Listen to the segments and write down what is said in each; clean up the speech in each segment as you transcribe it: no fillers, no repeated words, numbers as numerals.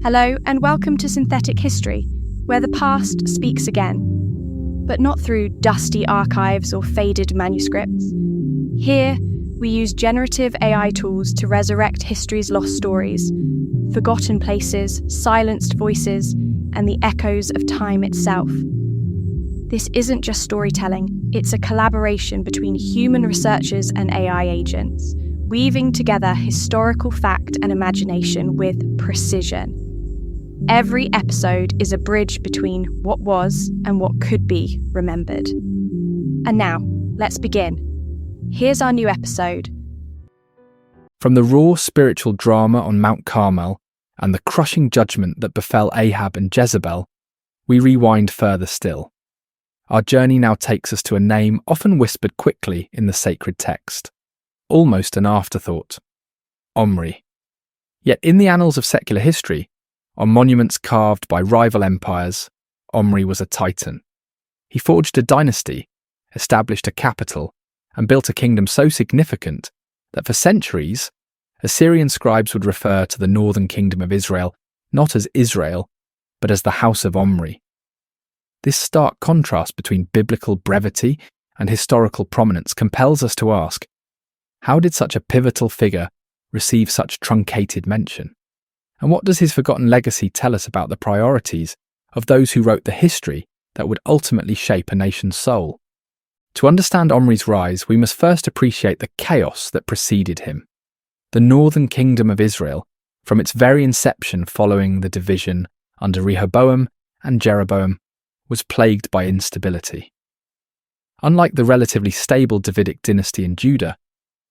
Hello and welcome to Synthetic History, where the past speaks again, but not through dusty archives or faded manuscripts. Here, we use generative AI tools to resurrect history's lost stories, forgotten places, silenced voices, and the echoes of time itself. This isn't just storytelling, it's a collaboration between human researchers and AI agents, weaving together historical fact and imagination with precision. Every episode is a bridge between what was and what could be remembered. And now, let's begin. Here's our new episode. From the raw spiritual drama on Mount Carmel and the crushing judgment that befell Ahab and Jezebel, we rewind further still. Our journey now takes us to a name often whispered quickly in the sacred text, almost an afterthought: Omri. Yet in the annals of secular history, on monuments carved by rival empires, Omri was a titan. He forged a dynasty, established a capital, and built a kingdom so significant that for centuries, Assyrian scribes would refer to the northern kingdom of Israel not as Israel, but as the House of Omri. This stark contrast between biblical brevity and historical prominence compels us to ask, how did such a pivotal figure receive such truncated mention? And what does his forgotten legacy tell us about the priorities of those who wrote the history that would ultimately shape a nation's soul? To understand Omri's rise, we must first appreciate the chaos that preceded him. The northern kingdom of Israel, from its very inception following the division under Rehoboam and Jeroboam, was plagued by instability. Unlike the relatively stable Davidic dynasty in Judah,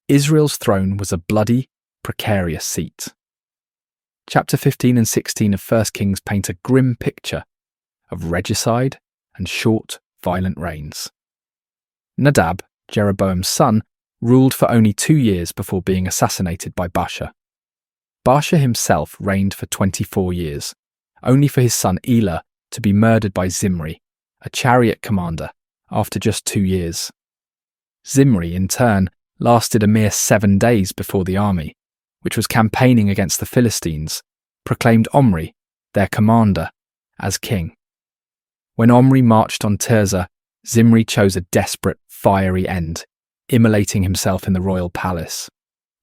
Israel's throne was a bloody, precarious seat. Chapter 15 and 16 of 1 Kings paint a grim picture of regicide and short, violent reigns. Nadab, Jeroboam's son, ruled for only 2 years before being assassinated by Baasha. Baasha himself reigned for 24 years, only for his son Elah to be murdered by Zimri, a chariot commander, after just 2 years. Zimri, in turn, lasted a mere 7 days before the army, which was campaigning against the Philistines, proclaimed Omri, their commander, as king. When Omri marched on Tirzah, Zimri chose a desperate, fiery end, immolating himself in the royal palace.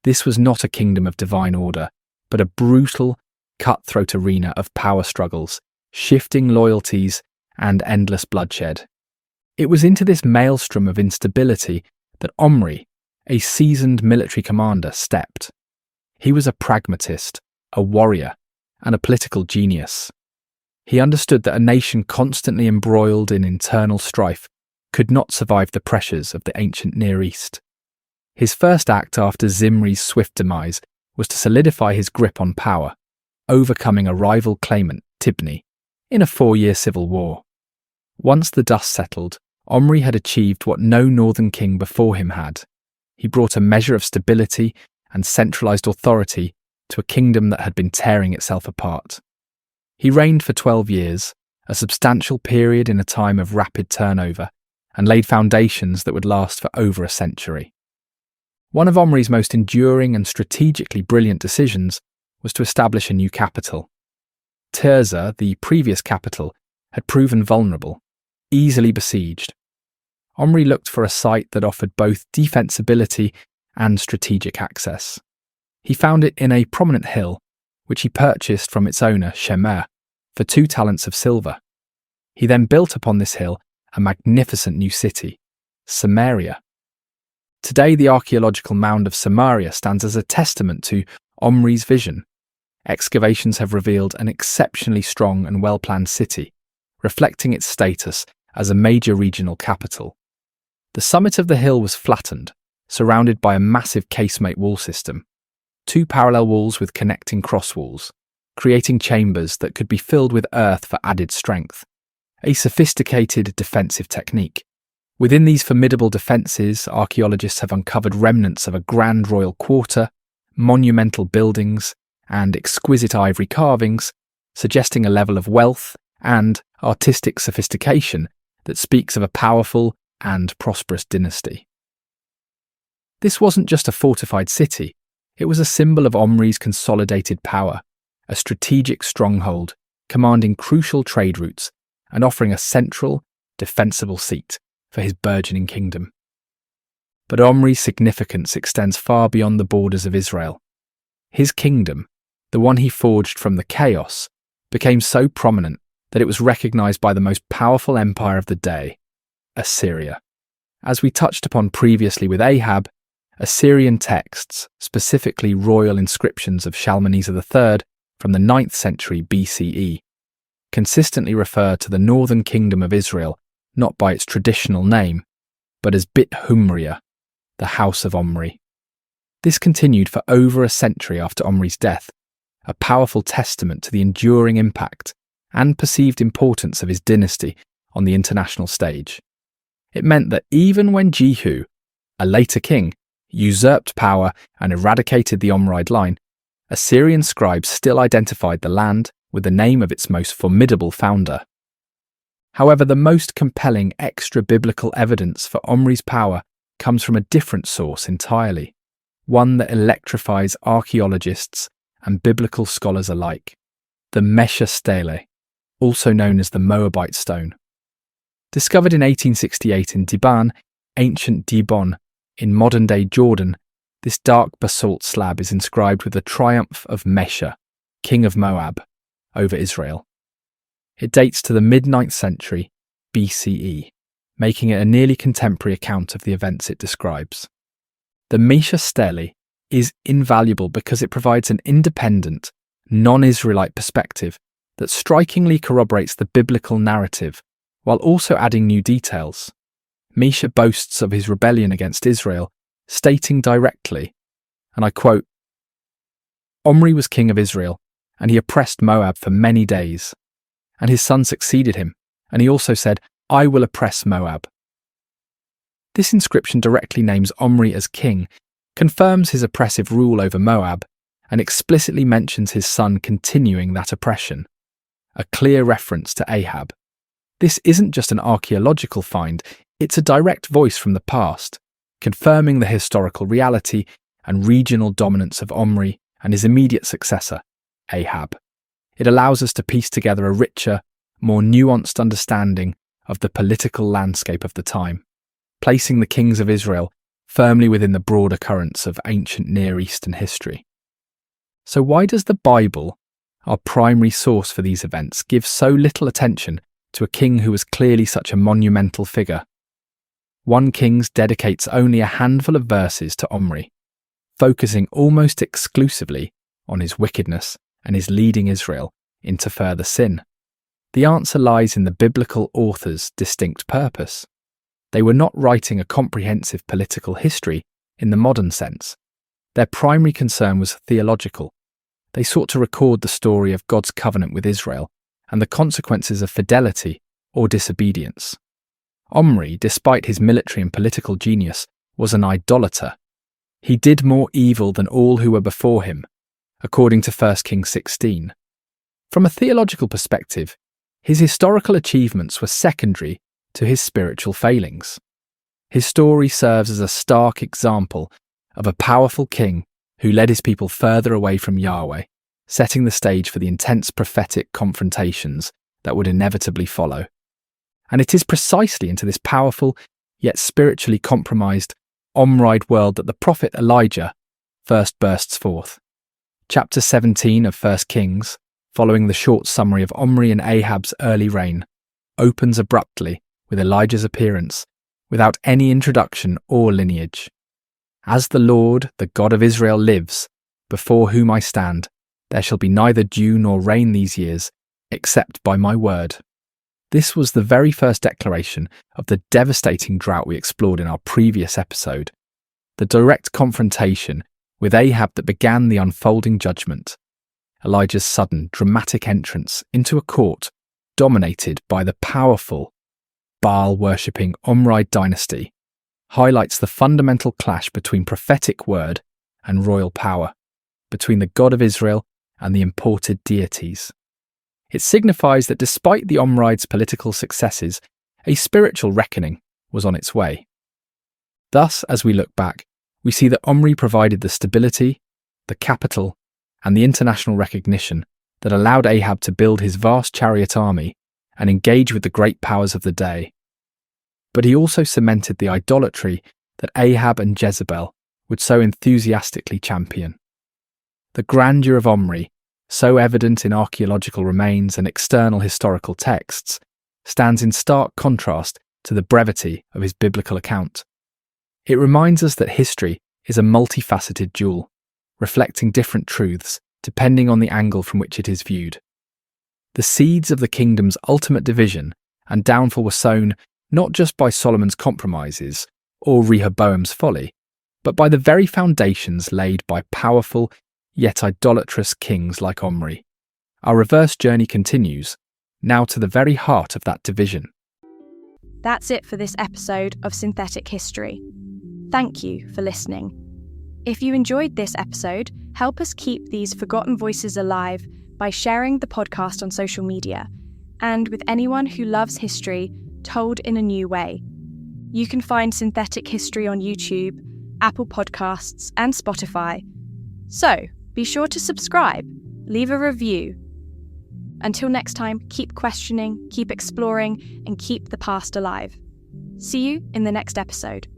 This was not a kingdom of divine order, but a brutal, cutthroat arena of power struggles, shifting loyalties, and endless bloodshed. It was into this maelstrom of instability that Omri, a seasoned military commander, stepped. He was a pragmatist, a warrior, and a political genius. He understood that a nation constantly embroiled in internal strife could not survive the pressures of the ancient Near East. His first act after Zimri's swift demise was to solidify his grip on power, overcoming a rival claimant, Tibni, in a 4-year civil war. Once the dust settled, Omri had achieved what no northern king before him had. He brought a measure of stability and centralized authority to a kingdom that had been tearing itself apart. He reigned for 12 years, a substantial period in a time of rapid turnover, and laid foundations that would last for over a century. One of Omri's most enduring and strategically brilliant decisions was to establish a new capital. Tirzah, the previous capital, had proven vulnerable, easily besieged. Omri looked for a site that offered both defensibility and strategic access. He found it in a prominent hill, which he purchased from its owner, Shemer, for 2 talents of silver. He then built upon this hill a magnificent new city, Samaria. Today, the archaeological mound of Samaria stands as a testament to Omri's vision. Excavations have revealed an exceptionally strong and well-planned city, reflecting its status as a major regional capital. The summit of the hill was flattened, surrounded by a massive casemate wall system, 2 parallel walls with connecting cross walls, creating chambers that could be filled with earth for added strength, a sophisticated defensive technique. Within these formidable defences, archaeologists have uncovered remnants of a grand royal quarter, monumental buildings, and exquisite ivory carvings, suggesting a level of wealth and artistic sophistication that speaks of a powerful and prosperous dynasty. This wasn't just a fortified city, it was a symbol of Omri's consolidated power, a strategic stronghold commanding crucial trade routes and offering a central, defensible seat for his burgeoning kingdom. But Omri's significance extends far beyond the borders of Israel. His kingdom, the one he forged from the chaos, became so prominent that it was recognized by the most powerful empire of the day, Assyria. As we touched upon previously with Ahab, Assyrian texts, specifically royal inscriptions of Shalmaneser III from the 9th century BCE, consistently refer to the northern kingdom of Israel not by its traditional name, but as Bit Humria, the House of Omri. This continued for over a century after Omri's death, a powerful testament to the enduring impact and perceived importance of his dynasty on the international stage. It meant that even when Jehu, a later king, usurped power and eradicated the Omride line, Assyrian scribes still identified the land with the name of its most formidable founder. However, the most compelling extra-biblical evidence for Omri's power comes from a different source entirely, one that electrifies archaeologists and biblical scholars alike: the Mesha Stele, also known as the Moabite stone. Discovered in 1868 in Diban, ancient Dibon, in modern-day Jordan, this dark basalt slab is inscribed with the triumph of Mesha, king of Moab, over Israel. It dates to the mid-9th century BCE, making it a nearly contemporary account of the events it describes. The Mesha Stele is invaluable because it provides an independent, non-Israelite perspective that strikingly corroborates the biblical narrative while also adding new details. Mesha boasts of his rebellion against Israel, stating directly, and I quote, "Omri was king of Israel, and he oppressed Moab for many days. And his son succeeded him, and he also said, 'I will oppress Moab.'" This inscription directly names Omri as king, confirms his oppressive rule over Moab, and explicitly mentions his son continuing that oppression, a clear reference to Ahab. This isn't just an archaeological find, it's a direct voice from the past, confirming the historical reality and regional dominance of Omri and his immediate successor, Ahab. It allows us to piece together a richer, more nuanced understanding of the political landscape of the time, placing the kings of Israel firmly within the broader currents of ancient Near Eastern history. So why does the Bible, our primary source for these events, give so little attention to a king who was clearly such a monumental figure? 1 Kings dedicates only a handful of verses to Omri, focusing almost exclusively on his wickedness and his leading Israel into further sin. The answer lies in the biblical author's distinct purpose. They were not writing a comprehensive political history in the modern sense. Their primary concern was theological. They sought to record the story of God's covenant with Israel and the consequences of fidelity or disobedience. Omri, despite his military and political genius, was an idolater. He did more evil than all who were before him, according to 1 Kings 16. From a theological perspective, his historical achievements were secondary to his spiritual failings. His story serves as a stark example of a powerful king who led his people further away from Yahweh, setting the stage for the intense prophetic confrontations that would inevitably follow. And it is precisely into this powerful, yet spiritually compromised, Omride world that the prophet Elijah first bursts forth. Chapter 17 of 1 Kings, following the short summary of Omri and Ahab's early reign, opens abruptly with Elijah's appearance, without any introduction or lineage. "As the Lord, the God of Israel, lives, before whom I stand, there shall be neither dew nor rain these years, except by my word." This was the very first declaration of the devastating drought we explored in our previous episode, the direct confrontation with Ahab that began the unfolding judgment. Elijah's sudden, dramatic entrance into a court dominated by the powerful, Baal-worshipping Omride dynasty highlights the fundamental clash between prophetic word and royal power, between the God of Israel and the imported deities. It signifies that despite the Omride's political successes, a spiritual reckoning was on its way. Thus, as we look back, we see that Omri provided the stability, the capital, and the international recognition that allowed Ahab to build his vast chariot army and engage with the great powers of the day. But he also cemented the idolatry that Ahab and Jezebel would so enthusiastically champion. The grandeur of Omri, so evident in archaeological remains and external historical texts, stands in stark contrast to the brevity of his biblical account. It reminds us that history is a multifaceted jewel, reflecting different truths depending on the angle from which it is viewed. The seeds of the kingdom's ultimate division and downfall were sown not just by Solomon's compromises or Rehoboam's folly, but by the very foundations laid by powerful yet idolatrous kings like Omri. Our reverse journey continues, now to the very heart of that division. That's it for this episode of Synthetic History. Thank you for listening. If you enjoyed this episode, help us keep these forgotten voices alive by sharing the podcast on social media and with anyone who loves history told in a new way. You can find Synthetic History on YouTube, Apple Podcasts, and Spotify. So, be sure to subscribe, leave a review. Until next time, keep questioning, keep exploring, and keep the past alive. See you in the next episode.